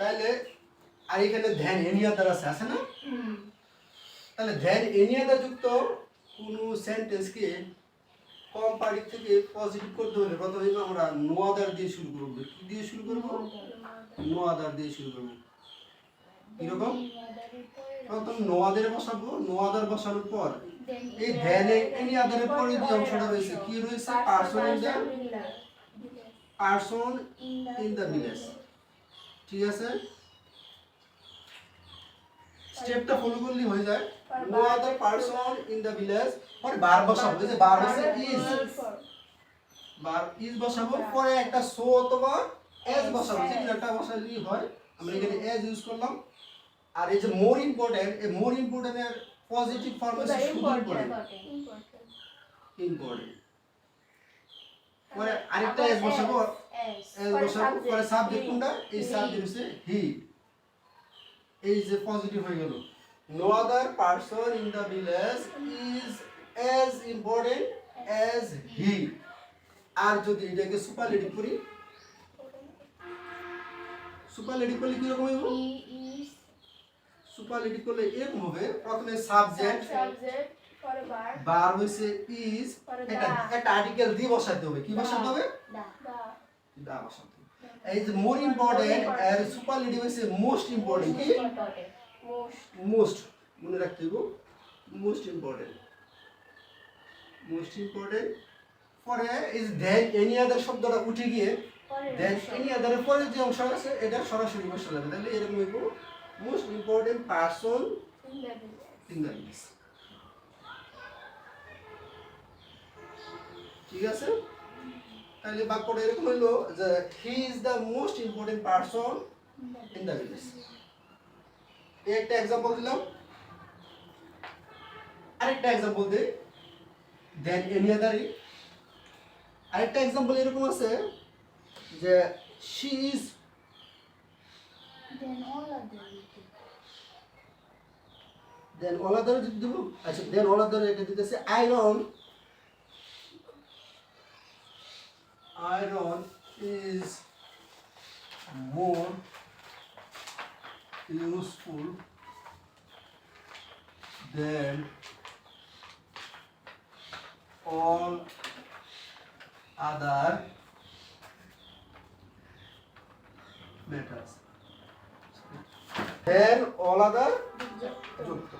তাহলে আর এখানে ধ্যান এনি আদার আছে না? তাহলে ধ্যান এনি আদার যুক্ত কোনো সেন্টেন্সকে কম পার্টি থেকে পজিটিভ করতে হলে প্রথমে আমরা নো আদার দিয়ে শুরু করব। কি দিয়ে শুরু করব? নো আদার দিয়ে শুরু করব। কিরকম? প্রথম নো আদারে বসাবো, নো আদার বসানোর পর এই ধ্যানে এনি আদারের পরে যে অংশটা রয়েছে কি রয়েছে? Person in the village. ঠিক আছে, স্টেপটা ফলো করলেই হয়ে যায়। No other person in the village, পরে বার বসাবো। এই যে বার হচ্ছে ইজ, বার ইজ বসাবো, পরে একটা সো অথবা এজ বসাবো। যে একটা বসালেই হয়। আমরা এখানে এজ ইউজ করলাম। আর এই যে মোর ইম্পর্টেন্ট, এই মোর ইম্পর্টেন্টের পজিটিভ ফর্ম হচ্ছে শুধু ইম্পর্টেন্ট। পরে আরেকটা এজ বসাবো, পরে সাবজেক্ট কোনটা? এই সাবজেক্ট হচ্ছে হি। এই যে পজিটিভ হয়ে গেল। No other person in the village is as important as he. আর যদি এটাকে সুপারলেটিভ করি, সুপারলেটিভ করলে কি রকম হবে? সুপারলেটিভ করলে এরকম হবে, প্রথমে সাবজেক্ট পরে বার হইছে ইজ, একটা আর্টিকেল দিয়ে বসাতে হবে। কি বসাতে হবে? দা বসাতে হবে। এই যে মোর ইম্পর্টেন্ট আর সুপারলেটিভ হইছে মোস্ট ইম্পর্টেন্ট। কি? মোস্ট। মনে রাখতে হবে, মোস্ট ইম্পর্টেন্ট। Most important. পরে ইজ দেন এনি আদার শব্দটা উঠে গিয়ে দেন এনি আদারের পরে যে অংশ আছে এটা সরাসরি বসে যাবে। তাহলে এরকম হইব most important person in the village. ঠিক আছে, তাহলে বাক্যটা এরকম হইলো যে he is the most important person in the village. এই একটা एग्जांपल দিলাম। আরেকটা एग्जांपल দেই, দেন এনি আদার। আরেকটা एग्जांपल এরকম আছে যে she is, then all other যদি দেব। আচ্ছা, দেন অল আদার এটা দিতেছে iron is more useful than all other metals. Then all other যুক্ত।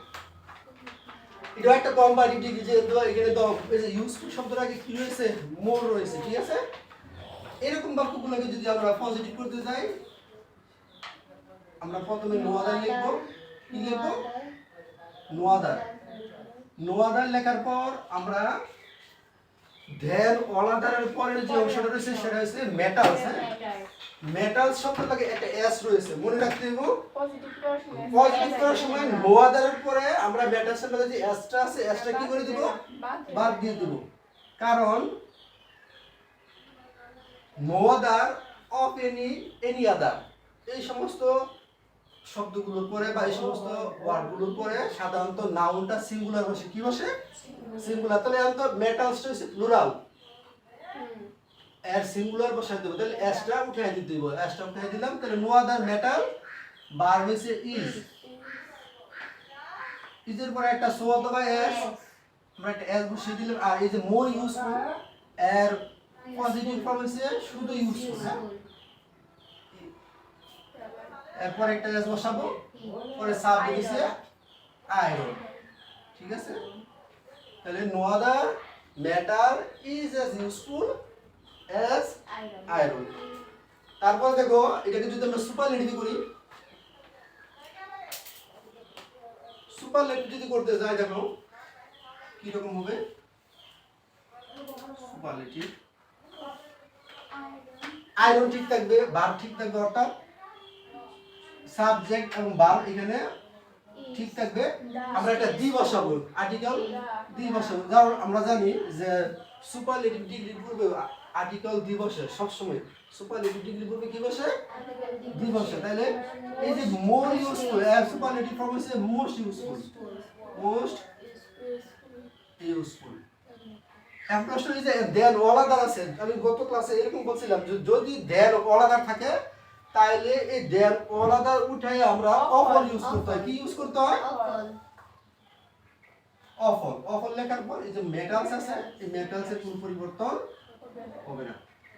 এটা একটা কম্পারেটিভ যে এখানে তো এই যে ইউজফুল শব্দের আগে কি রয়েছে? মোর রয়েছে। ঠিক আছে, এরকম বাক্যগুলোকে যদি আমরা পজিটিভ করতে যাই, আমরা প্রথমে নো আদার লিখব। কি লিখব? No other. নো আদার লেখার পর আমরা দেন অল আদারের পরের যে অংশটা রয়েছে সেটা হচ্ছে মেটালস। হ্যাঁ, মেটালস শব্দের লাগে একটা এস রয়েছে, মনে রাখতে হবে। পজিটিভ করার সময় নো আদারের পরে আমরা মেটালসের মধ্যে যে এসটা আছে এসটা কি করে দেব? বাদ দিয়ে দেব। কারণ no other of any other এই সমস্ত শব্দগুলোর পরে বা এই সমস্ত ওয়ার্ডগুলোর পরে সাধারণত নাউনটা সিঙ্গুলার বসে। কি বসে? সিঙ্গুলার। তাহলে এখন মেটালসটা হচ্ছে প্লুরাল, এর সিঙ্গুলার বসাই দেব। তাহলে এসটা উঠাই দিতে দিব। এসটা উঠাই দিলাম। তাহলে নো আদার মেটাল, বার হইছে ইজ, ইজের পরে একটা সো অথবা এস, আমরা একটা এস বসিয়ে দিলাম। আর এই যে মোর ইউজফুল এর পজিটিভ ফর্ম হচ্ছে শুধু ইউজফুল। হ্যাঁ, এরপর একটা এস বসাবো, পরে সাবজেক্ট হচ্ছে আয়রন। ঠিক আছে, তাহলে no other metal is as useful as iron. তারপর দেখো এটাকে যদি আমরা সুপারলেটিভ করি, সুপারলেটিভ যদি করতে যাই দেখো কি রকম হবে। সুপারলেটিভ আয়রন ঠিক থাকবে, ভার্ব ঠিক থাকবে, অর্থাৎ সাবজেক্ট এবং ভার্ব এখানে ঠিক থাকবে। আমরা একটা দি বসাবো, আর্টিকেল দি বসাবো। কারণ আমরা জানি যে সুপারলেটিভ ডিগ্রি পূর্বে আর্টিকেল দি বসে সব সময়। সুপারলেটিভ ডিগ্রি পূর্বে কি বসে? দি বসে। তাহলে এই যে মোর ইউজফুল এর সুপারলেটিভ ফর্ম হচ্ছে মোস্ট ইউজফুল। Most useful. এখন প্রশ্ন এই যে দেন অল আদার আছে, আমি গত ক্লাসে এরকম বলছিলাম যে যদি দেন অল আদার থাকে তাইলে এই দেন ওলাদার উঠাই আমরা অফল ইউজ করতে হয়। কি ইউজ করতে হয়? অফল। অফল লেখার পর এই যে মেটালস আছে, এই মেটালসের কোনো পরিবর্তন হবে না।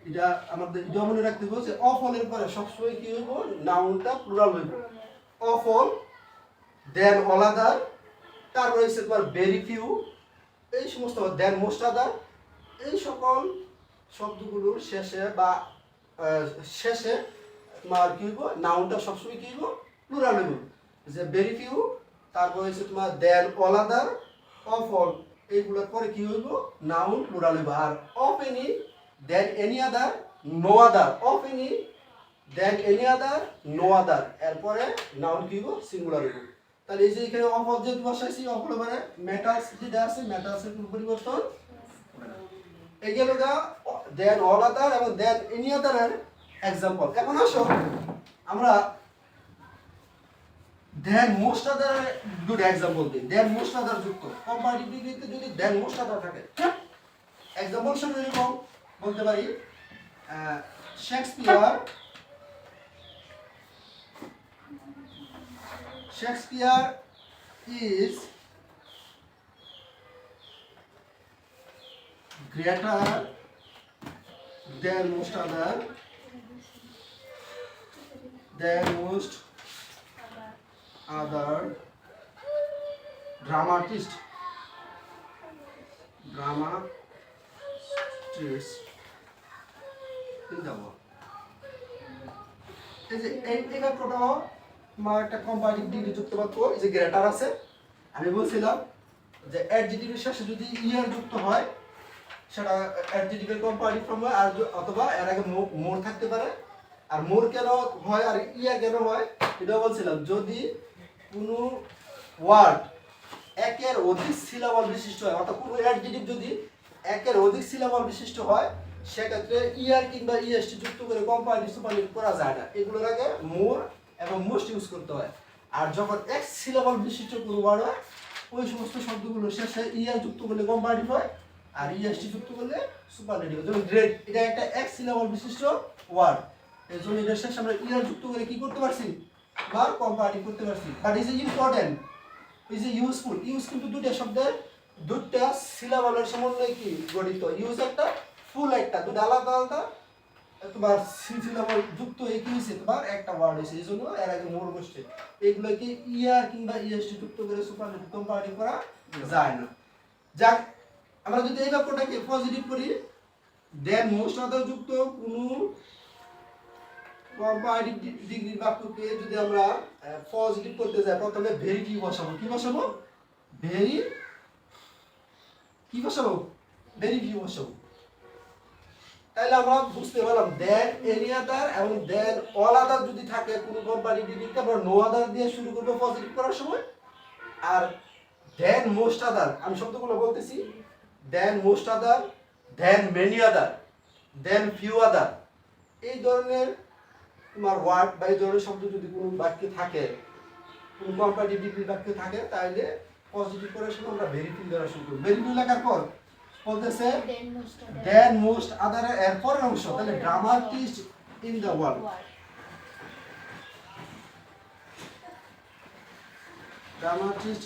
এটা আমাদের এটা মনে রাখতে হবে যে অফলের পরে সবসময় কি হইব? নাউনটা প্লুরাল হইব। অফল, দেন অলাদার, তারপর হচ্ছে তোমার ভেরি ফিউ, এই সমস্ত দেন মোস্ট আদার, এই সকল শব্দগুলোর শেষে বা শেষে তোমার কি হইব? নাউনটা সবসময় কি হইব? প্লুরাল হইব। যে ভেরি ফিউ, তারপর হচ্ছে তোমার than all other, of all, এইগুলোর পরে কি হইব? নাউন প্লুরাল হইব। আর of any, than any other, no other, of any, than any other, no other, এরপরে নাউন কি হইব? সিঙ্গুলার হইব। তাহলে এই যে এখানে অফ অফ যেহেতু বসাইছি, অফ হলো মানে মেটালস যেটা আছে, মেটালসের কোনো পরিবর্তন হবে না। এই গেল গা দেন অল আদার এবং দেন এনি আদারের এক্সাম্পল। এখন আসো আমরা দেন মোস্ট আদার গুড এক্সাম্পল দিই। দেন মোস্ট আদার যুক্ত কম্পারেটিভ ডিগ্রিতে যদি দেন মোস্ট আদার থাকে, এক্সাম্পল শুরু এরকম বলতে পারি, Shakespeare is greater than most other dramatists in the world. এই বাক্যটাও আমার একটা কম্পারেটিভ ডিগ্রি যুক্ত বাক্য। এই যে গ্রেটার আছে, আমি বলছিলাম যে অ্যাডজেক্টিভের শেষে যদি ইয়ার যুক্ত হয় সেটা অ্যাডজেক্টিভের কম্পারেটিভ ফর্ম হয়, আর অথবা এর আগে মোর থাকতে পারে। আর মোর কেন হয় আর ইয়ার কেন হয় এটাও বলছিলাম। যদি কোনো ওয়ার্ড একের অধিক সিলাবল বিশিষ্ট হয়, অর্থাৎ কোনো অ্যাডজেক্টিভ যদি একের অধিক সিলাবল বিশিষ্ট হয়, সেক্ষেত্রে ইয়ার কিংবা ইএসটি যুক্ত করে কম্পারেটিভ সুপারলেটিভ করা যায় না। এগুলোর আগে মোর এবং মোস্ট ইউজ করতে হয়। আর যখন এক সিলাবল বিশিষ্ট কোনো ওয়ার্ড হয়, ওই সমস্ত শব্দগুলো শেষে ইয়ার যুক্ত করলে কম্পারেটিভ হয়, আর ইএসটি যুক্ত করলে সুপারলেটিভ। যেমন গ্রেট, এটা একটা এক সিলাবল বিশিষ্ট ওয়ার্ড, এই জন্য এটার শেষে আমরা ইয়ার যুক্ত করে কি করতে পারছি? বা কম্পারেটিভ করতে পারছি। But is important, is useful. Use কিন্তু দুটো শব্দের দুটো সিলাবলের সমন্বয়ে কি গঠিত। ইউজ একটা, ফুল একটা, দুটো আলাদা আলাদা তোমার সিলাবল যুক্ত হয়ে কি হয়েছে? তোমার একটা ওয়ার্ড হয়েছে। এই জন্য এর আগে মোর বসছে। এগুলোকে ইয়ার কিংবা ইএসটি যুক্ত করে সুপারলেটিভ কম্পারেটিভ করা যায় না। যাক, আমরা যদি এই বাক্যটাকে পজিটিভ করি, দেন মোস্ট আদার যুক্ত কোনো কম্পারেটিভ ডিগ্রির বাক্যকে যদি আমরা পজিটিভ করতে যাই, প্রথমে ভেরি কি বসাবো? কি বসাবো? ভেরি কি বসাবো? ভেরি কি বসাবো। তাহলে আমরা বুঝতে পারলাম দেন এনি আদার এবং দেন অল আদার যদি থাকে কোনো কম্পারেটিভ ডিগ্রিতে, আমরা নো আদার দিয়ে শুরু করব পজিটিভ করার সময়। আর দেন মোস্ট আদার, আমি শব্দগুলো বলতেছি, than most other, than many other, than few other, এই ধরনের তোমার ওয়ার্ড বা এই ধরনের শব্দ যদি কোনো বাক্যে থাকে, কোনো কম্পারেটিভ ডিগ্রির বাক্যে থাকে, তাহলে পজিটিভ করার সময় আমরা ভেরি ফিল করা শুরু করব। ভেরি ফিল লেখার পর বলতেছে দেন মোস্ট আদার এর পরের অংশ, তাহলে dramatist in the world. Dramatist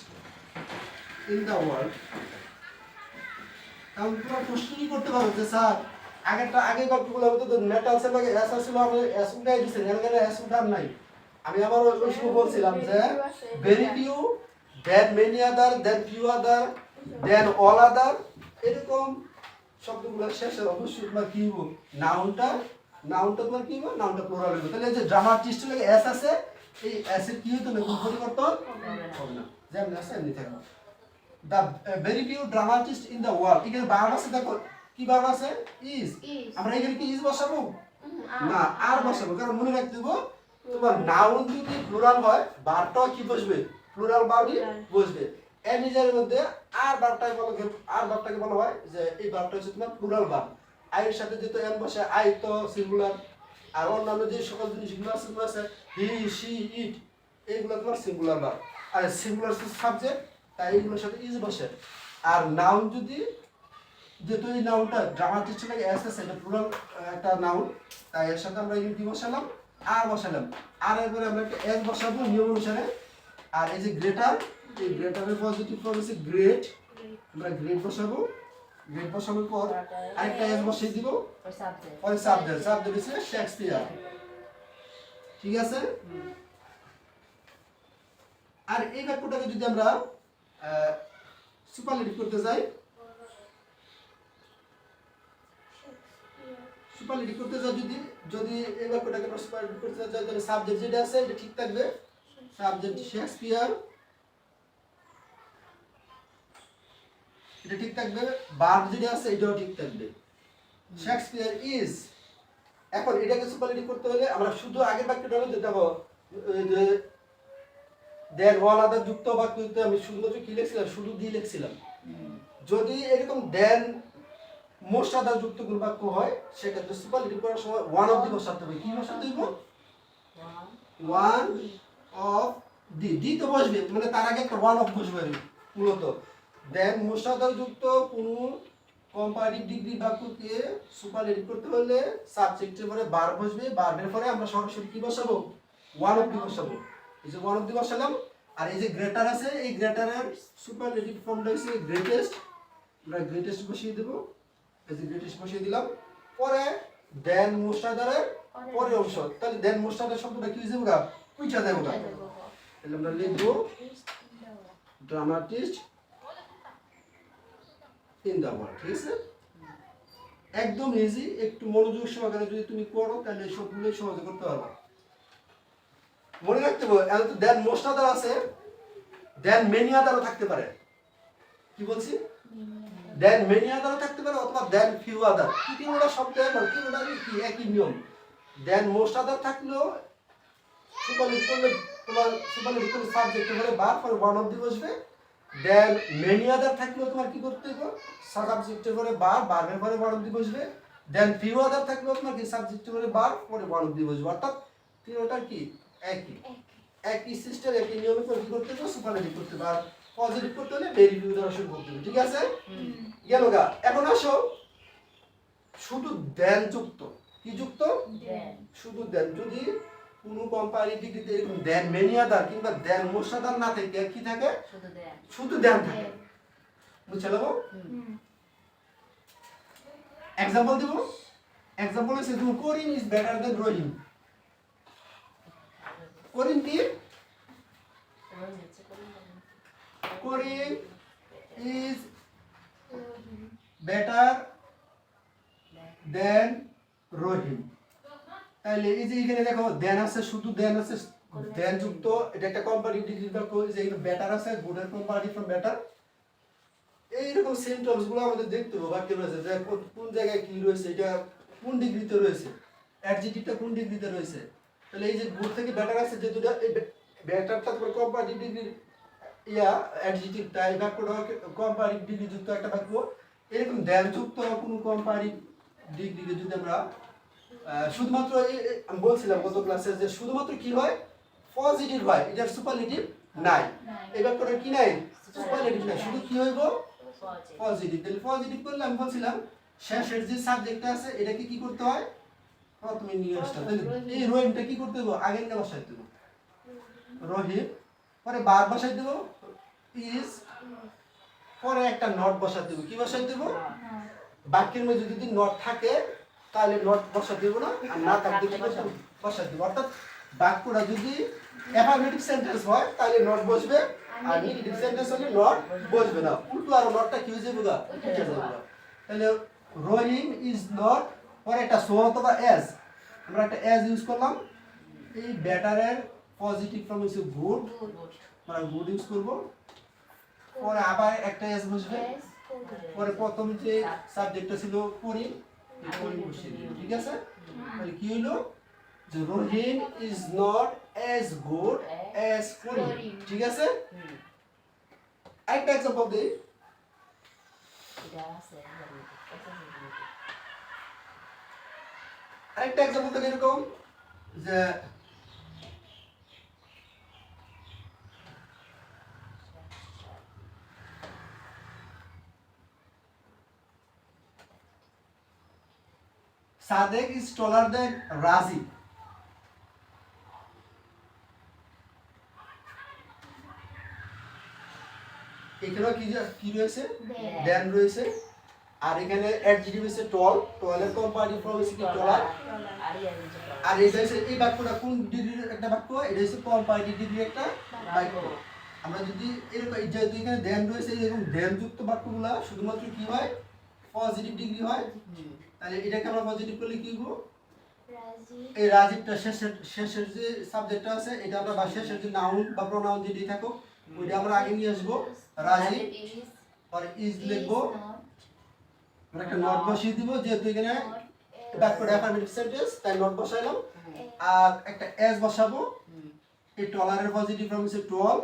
in the world. তাহলে তোমরা প্রশ্নই করতে পারো যে স্যার আগের বাক্যগুলো হতো মেটালসের লাগে এস ছিল, আপনি এস উঠাই দিয়েছেন, এখানে এস উঠার নাই। আমি আবার ওই সময় বলছিলাম যে very few, than many other, than few other, than all other, এরকম শব্দগুলো শেষে অবশ্যই তোমার কি হবো? নাউনটা তোমার কি হবো? নাউনটা প্লুরাল হইব। তাহলে যে ড্রামাটিস্ট লাগে এস আছে, এই এস এর কি হতো না? কোনো পরিবর্তন হবে না, যেমন আছে এমনি থাকবে। The very few dramatist in the world, এখানে ভার্ব আছে, দেখো কি ভার্ব আছে? ইজ। আমরা এখানে কি ইজ বসাবো? না, আর বসাবো। কারণ মনে রাখতে হবে তোমার নাউন যদি প্লুরাল হয়, ভার্বটাও কি বসবে? প্লুরাল ভার্বই বসবে। এর নিজের মধ্যে আর ভার্বটাকে বলা হয় যে এই ভার্বটা হচ্ছে তোমার প্লুরাল ভার্ব। আই এর সাথে যেহেতু এম বসে, আই তো সিঙ্গুলার, আর অন্যান্য যে সকল জিনিসগুলো আছে হি, শি, ইট, এইগুলো তোমার সিঙ্গুলার ভার্ব। আর সিঙ্গুলার সাবজেক্ট, তাই এইগুলোর সাথে ইজ বসে। আর নাউন যদি, যেহেতু এই নাউনটা ড্রামাটিস্ট লাগে এস আছে, এটা প্লুরাল একটা নাউন, তাই এর সাথে আমরা কি বসালাম? আর বসালাম, আর এরপরে আমরা একটা এস বসাবো নিয়ম অনুসারে। আর এই যে গ্রেটার, এই গ্রেটারের পজিটিভ ফর্ম হচ্ছে গ্রেট, আমরা গ্রেট বসাবো। গ্রেট বসানোর পর আরেকটা এস বসিয়ে দিব পরে সাবজেক্ট, সাবজেক্ট হচ্ছে শেক্সপিয়ার। ঠিক আছে? আর এই বাক্যটাকে যদি আমরা সুপারলেটিভ করতে যাই, সুপারলেটিভ করতে যাই যদি যদি এই বাক্যটাকে আমরা সুপারলেটিভ করতে যাই তাহলে সাবজেক্ট যেটা আছে এটা ঠিক থাকবে, সাবজেক্ট শেক্সপিয়ার এটা ঠিক থাকবে, ভার্ব যেটা আছে এটাও ঠিক থাকবে, শেক্সপিয়ার ইজ। এখন এটাকে সুপারলেটিভ করতে হলে আমরা শুধু আগের বাক্যটা হলো দেখো যে দেন ওয়ান আদার যুক্ত বাক্যতে আমি শুধুমাত্র কি লিখছিলাম, শুধু দিয়ে লিখছিলাম। যদি এরকম দেন মোস্ট আদার যুক্ত কোন বাক্য হয় সেক্ষেত্রে সুপারলেটিভ করার সময় ওয়ান অফ দি বসাতে হবে। কি বসাতে হবে? ওয়ান অফ দি, দি তো বসবে, মানে তার আগে একটা ওয়ান অফ বসবে মূলত। দেন মোস্ট আদার যুক্ত কোন কম্পারেটিভ ডিগ্রি বাক্যকে সুপারলেটিভ করতে হলে সাবজেক্টের পরে ভার্ব বসবে, ভার্বের পরে আমরা সরাসরি কি বসাবো? ওয়ান অফ দি বসাবো। এই যে ওয়ান অফ দি বসালাম। আর এই যে গ্রেটার আছে, এই গ্রেটারের সুপারলেটিভ ফর্মটা হচ্ছে গ্রেটেস্ট, আমরা গ্রেটেস্ট বসিয়ে দেব। এই যে গ্রেটেস্ট বসিয়ে দিলাম। পরে দেন মোস্ট আদারের পরে অংশ, তাহলে দেন মোস্ট আদার শব্দটা কি হয়ে যাবে? উইচা যাবে। তাহলে আমরা লিখবো ড্রামাটিস্ট ইন দ্য ওয়ার্ল্ড। ঠিক আছে? একদম ইজি, একটু মনোযোগ সহকারে যদি তুমি করো তাহলে সবগুলোই সহজে করতে পারবা। মনে রাখতে হবে দেন মোস্ট আদার আছে, দেন মেনি আদারও থাকতে পারে। কি বলছি? দেন মেনি আদারও থাকতে পারে অথবা দেন ফিউ আদার, তিনটা শব্দের মানে তিনটারই কি একই নিয়ম। দেন মোস্ট আদার থাকলেও সুপারলেটিভ করলে তোমার সুপারলেটিভ করলে সাবজেক্ট হলে ভার্ব পরে ওয়ান অফ দি বসবে। দেন মেনি আদার থাকলেও তোমার কি করতে হবে? সাবজেক্টের পরে ভার্ব, ভার্বের পরে ওয়ান অফ দি বসবে। দেন ফিউ আদার থাকলেও তোমার কি সাবজেক্টের পরে ভার্ব পরে ওয়ান অফ দি বসবে। অর্থাৎ তিনটার কি একই সিস্টেম, একই নিয়মে করে কি করতে হবে? সুপারলেটিভ করতে হবে। আর পজিটিভ করতে হলে ভেরি দ্বারা শুরু করতে হবে। ঠিক আছে? গেল গা। এখন আসো শুধু দেন যুক্ত, কি যুক্ত? শুধু দেন। যদি কোনো কম্পারেটিভ ডিগ্রিতে এরকম দেন মেনি আদার কিংবা দেন মোস্ট আদার না থাকে, কি থাকে? শুধু দেন থাকে। বুঝতে পারলো? এক্সাম্পল দিব। এক্সাম্পল হচ্ছে করিম ইজ বেটার দেন রহিম। করিম কি? করিম ইজ বেটার দেন রহিম। তাহলে এই যে এখানে দেখো দেন আছে, শুধু দেন আছে, দেন যুক্ত, এটা একটা কম্পারেটিভ ডিগ্রি বাক্য। যে এখানে বেটার আছে, গুডের কম্পারেটিভ ফ্রম বেটার। এইরকম সিম্পটমস গুলো আমাদের দেখতে হবে বাক্যে রয়েছে যে কোন জায়গায় কি রয়েছে, এটা কোন ডিগ্রিতে রয়েছে, অ্যাডজেক্টিভটা কোন ডিগ্রিতে রয়েছে। তাহলে এই যে গুড থেকে বেটার আছে, যে দুটো বেটারটা তোমার কম্পারেটিভ ডিগ্রির অ্যাডজেক্টিভটা, এই বাক্যটা কম্পারেটিভ ডিগ্রি যুক্ত একটা বাক্য। এরকম দেন যুক্ত কোনো কম্পারেটিভ ডিগ্রিকে যদি আমরা শুধুমাত্র আমি বলছিলাম গত ক্লাসে যে শুধুমাত্র কি হয়? পজিটিভ হয়, এটার সুপারলেটিভ নাই। এই বাক্যটা কি নাই? সুপারলেটিভ নাই, শুধু কি হইব? পজিটিভ। তাহলে পজিটিভ করলে আমি বলছিলাম শেষের যে সাবজেক্টটা আছে এটাকে কি করতে হয়? প্রথমে নিয়ে আসতে। তাহলে এই রহিমটা কি করতে হবে? আগের না বসাইতে হবে রহিম, পরে বার বসাই দেব ইজ, পরে একটা নট বসাতে দেব। কি বসাই দেব? বাক্যের মধ্যে যদি নট থাকে তাহলে নট বসাতে দেব না, আর না থাকলে কি বসাতে দেব। অর্থাৎ বাক্যটা যদি অ্যাফার্মেটিভ সেন্টেন্স হয় তাহলে নট বসবে, আর নেগেটিভ সেন্টেন্স হলে নট বসবে না। উল্টো আর নটটা কি হয়ে যাবে? উঠে যাবে। তাহলে রহিম ইজ নট, পরে একটা সো অথবা এজ, আমরা একটা এজ ইউজ করলাম। এই বেটারের পজিটিভ ফর্ম হচ্ছে গুড, আমরা গুড ইউজ করব। পরে আবার একটা এজ বসবে, পরে প্রথম যে সাবজেক্টটা ছিল করিম, এই করিম বসিয়ে দিই। ঠিক আছে? তাহলে কি হলো? যে Rahim is not as good as Karim. ঠিক আছে? আরেকটা এক্সাম্পল দেই। আরেকটা এক্সাম্পল দেই এরকম যে Sadek is taller than Razi. এখানেও কি রয়েছে দেন রয়েছে আর এখানে অ্যাডজেক্টিভ হচ্ছে টল টলের কম্পারেটিভ ফর্ম হচ্ছে কি টলার আর এটা হচ্ছে এই বাক্যটা কোন ডিগ্রির একটা বাক্য এটা হচ্ছে কম্পারেটিভ ডিগ্রির একটা বাক্য আমরা যদি এরকম যেহেতু এখানে দেন রয়েছে এরকম দেন যুক্ত বাক্যগুলো শুধুমাত্র কি হয় পজিটিভ ডিগ্রি হয় তাহলে এটাকে আমরা পজিটিভ করলে কি করব এই রাজীবটা শেষের যে সাবজেক্টটা আছে এটা আমরা বা শেষের যে নাউন বা প্রোনাউন যেটি থাকুক ওইটা আমরা আগে নিয়ে আসবো রাজীব আর ইজ লিখবো আমরা একটা নট বসিয়ে দিব যেহেতু এখানে বাক্যটা অ্যাফার্মেটিভ সেন্টেন্স তাই নট বসাইলাম আর একটা এস বসাবো এই টলারের পজিটিভ ফর্ম হচ্ছে টল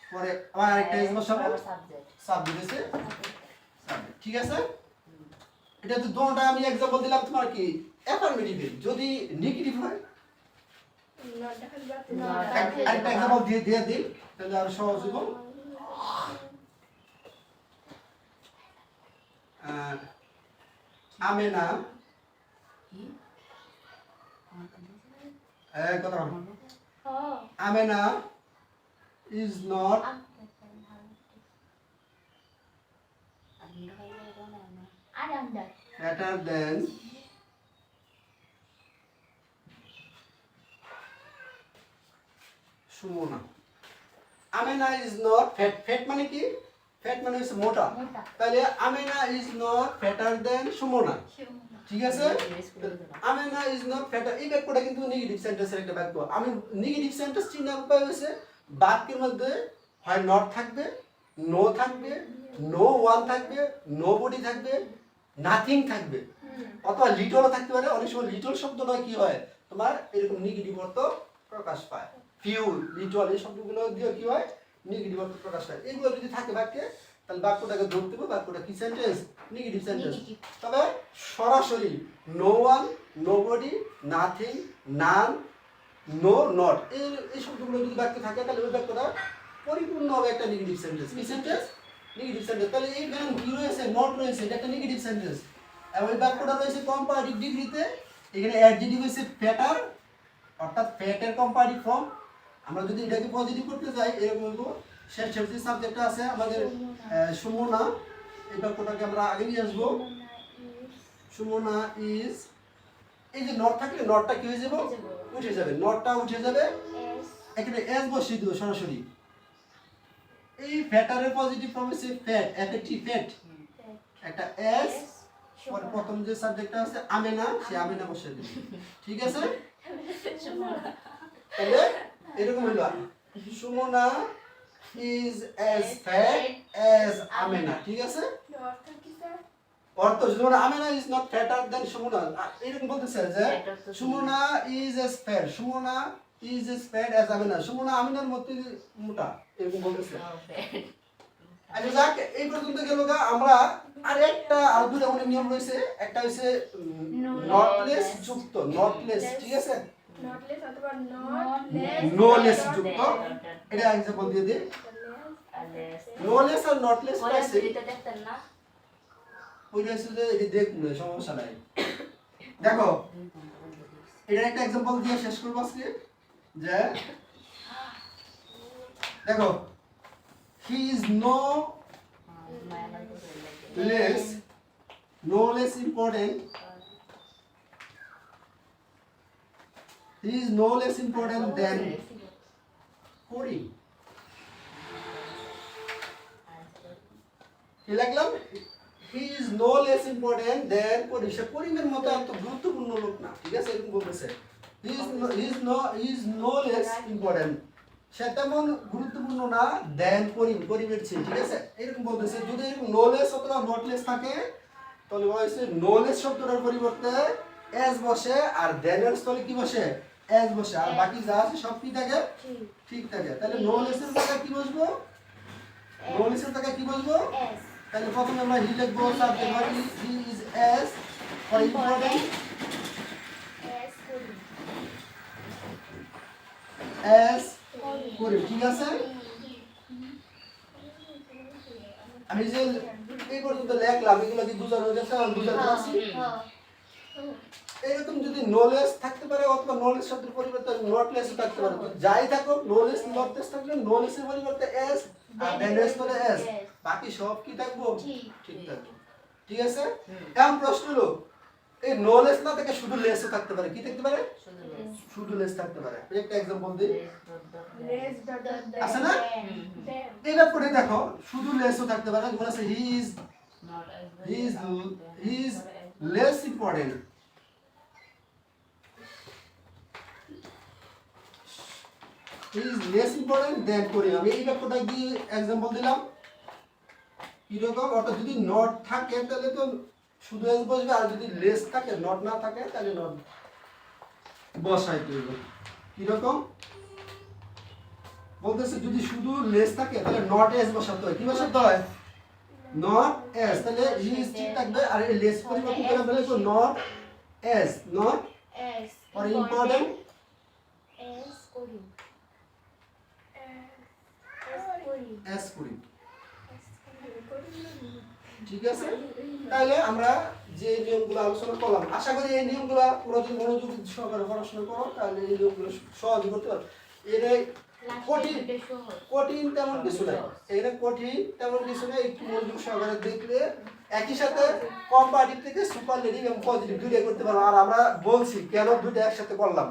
পরে আবার আরেকটা এস বসাবো সাবজেক্ট আছে ঠিক আছে এটা তো দুটোটা আমি एग्जांपल দিলাম তোমার কি অ্যাফার্মেটিভ যদি নেগেটিভ হয় আরেকটা एग्जांपल দিয়ে দিই তাহলে আরো সহজ হবে আমেনা কথা Amena is not better than Sumana Amena is not fat মানে কি ফ্যাট মানে হচ্ছে মোটা তাহলে Amena is not fatter than Sumana ঠিক আছে আমেনা is not fatter এই বাক্যটা কিন্তু নেগেটিভ সেন্টেন্সের একটা বাক্য আমি নেগেটিভ সেন্টেন্স চিনার উপায় হচ্ছে বাক্যের মধ্যে হয় নট থাকবে নো থাকবে নো ওয়ান থাকবে নোবডি থাকবে নাথিং থাকবে অথবা লিটলও থাকতে পারে অনেক সময় লিটল শব্দটা কি হয় তোমার এরকম নেগেটিভ অর্থ প্রকাশ পায় ফিউ লিটল এই শব্দগুলো দিয়ে কি হয় নেগেটিভ অর্থ প্রকাশ পায় এগুলো যদি থাকে বাক্যে তাহলে বাক্যটাকে ধরতে হবে বাক্যটা কি সেন্টেন্স নেগেটিভ সেন্টেন্স তবে সরাসরি no one nobody nothing none no not এই শব্দগুলো যদি বাক্যে থাকে তাহলে ওই বাক্যটা পরিপূর্ণ হবে একটা নেগেটিভ সেন্টেন্স কি সেন্টেন্স নেগেটিভ সেন্টেন্স তাহলে এই ব্যান কি রয়েছে নট রয়েছে এটা একটা নেগেটিভ সেন্টেন্স এবং এই বাক্যটা রয়েছে কম্পারেটিভ ডিগ্রিতে এখানে অ্যাডজেক্টিভ হচ্ছে ফ্যাটার অর্থাৎ ফ্যাটের কম্পারেটিভ ফর্ম আমরা যদি এটাকে পজিটিভ করতে যাই এরকম হলো শেষের যে সাবজেক্টটা আছে আমাদের সুমনা এই বাক্যটাকে আমরা আগে নিয়ে আসবো সুমনা ইজ এই যে নট থাকলে নটটা কি হয়ে যাবে উঠে যাবে নটটা উঠে যাবে এখানে এস বসিয়ে দিব সরাসরি এই ফ্যাটারের পজিটিভ ফর্ম হচ্ছে ফ্যাট এফএটি ফ্যাট একটা এস পরে প্রথম যে সাবজেক্টটা আছে আমেনা সে আমেনা বসিয়ে দিবে ঠিক আছে তাহলে এরকম হলো Sumana is as fat as Amena ঠিক আছে অর্থ Sumana Amena is not fatter than Sumana এরকম বলতেছে যে Sumana is as fat Sumana is as fat as Amena Sumana আমেনার মতো মোটা এরকম বলতেছে আচ্ছা যাক এই পর্যন্ত গেল আমরা আর দুটো অনেক নিয়ম রয়েছে একটা হইছে নটলেস যুক্ত নটলেস ঠিক আছে নটলেস অথবা নোলেস যুক্ত এটা एग्जांपल দিয়ে দে নোলেস আর নটলেস পাইছে এটা দেখতেন না ওইটা শুধু এটা দেখুন সমস্যা নাই দেখো এটা একটা एग्जांपल দিয়ে শেষ করব আজকে যে দেখো he is no less important he is no less important than Kori কি লিখলাম he is no less important than Kori সে করিমের মতো এত গুরুত্বপূর্ণ লোক না ঠিক আছে এরকম বলতেছে he is no less important সে তেমন গুরুত্বপূর্ণ না দেন করিমের চেয়ে ঠিক আছে এরকম বলতেছে যদি এরকম নোলেস অথবা নটলেস থাকে তাহলে বলছে নোলেস শব্দটার পরিবর্তে এস বসে আর দেনের স্থলে কি বসে এস বসে আর বাকি যা আছে সব কি থাকে ঠিক থাকে তাহলে নোলেসের জায়গায় কি বসবো নোলেসের জায়গায় কি বসবো এস তাহলে প্রথমে আমরা হি লিখবো subject verb he is S for important S করি ঠিক আছে আমি যে এই পর্যন্ত লিখলাম এগুলো কি বুঝানো যাচ্ছে আমি বুঝাতে পারছি এরকম যদি নোলেস থাকতে পারে অথবা নোলেস শব্দের পরিবর্তে নটলেস থাকতে পারে যাই থাকুক নোলেস নটলেস থাকলে নোলেসের পরিবর্তে এস আর দেন রেস্ট হলো এস, বাকি সব কি থাকবো ঠিক থাকবে। ঠিক আছে, এখন প্রশ্ন হলো এই নো লেস না থেকে শুধু লেসও থাকতে পারে, কি থাকতে পারে শুধু লেস থাকতে পারে। একটা एग्जांपल দিই, আছে না এইবার পড়ে দেখো শুধু লেসও থাকতে পারে, যেমন আছে he is less important, he is less important than করি। আমি এই বাক্যটা কি एग्जांपल দিলাম এরকম, অর্থাৎ যদি নট থাকে তাহলে তো শুধু এস বসবে, আর যদি লেস থাকে নট না থাকে তাহলে নট বসাইতে হবে। কিরকম বলতেছে, যদি শুধু লেস থাকে তাহলে নট এস বসাতে হয়, কি বসাতে হয় নট এস, তাহলে হি ইজ ঠিক থাকবে। আর এই লেস পরিবর্তন করে বলে তো not S, not S for important S করি। ঠিক আছে, তাহলে আমরা যে নিয়মগুলো আলোচনা করলাম, আশা করি এই নিয়মগুলো পুরো যদি মনোযোগ সহকারে পড়াশোনা করো তাহলে এই নিয়মগুলো সহজে করতে পারো। এটা কঠিন তেমন কিছু নাই, এটা কঠিন তেমন কিছু নাই, একটু মনোযোগ সহকারে দেখলে একই সাথে কম্পারেটিভ থেকে সুপারলেটিভ এবং পজিটিভ দুইটাই করতে পারো। আর আমরা বলছি কেন দুইটা একসাথে করলাম,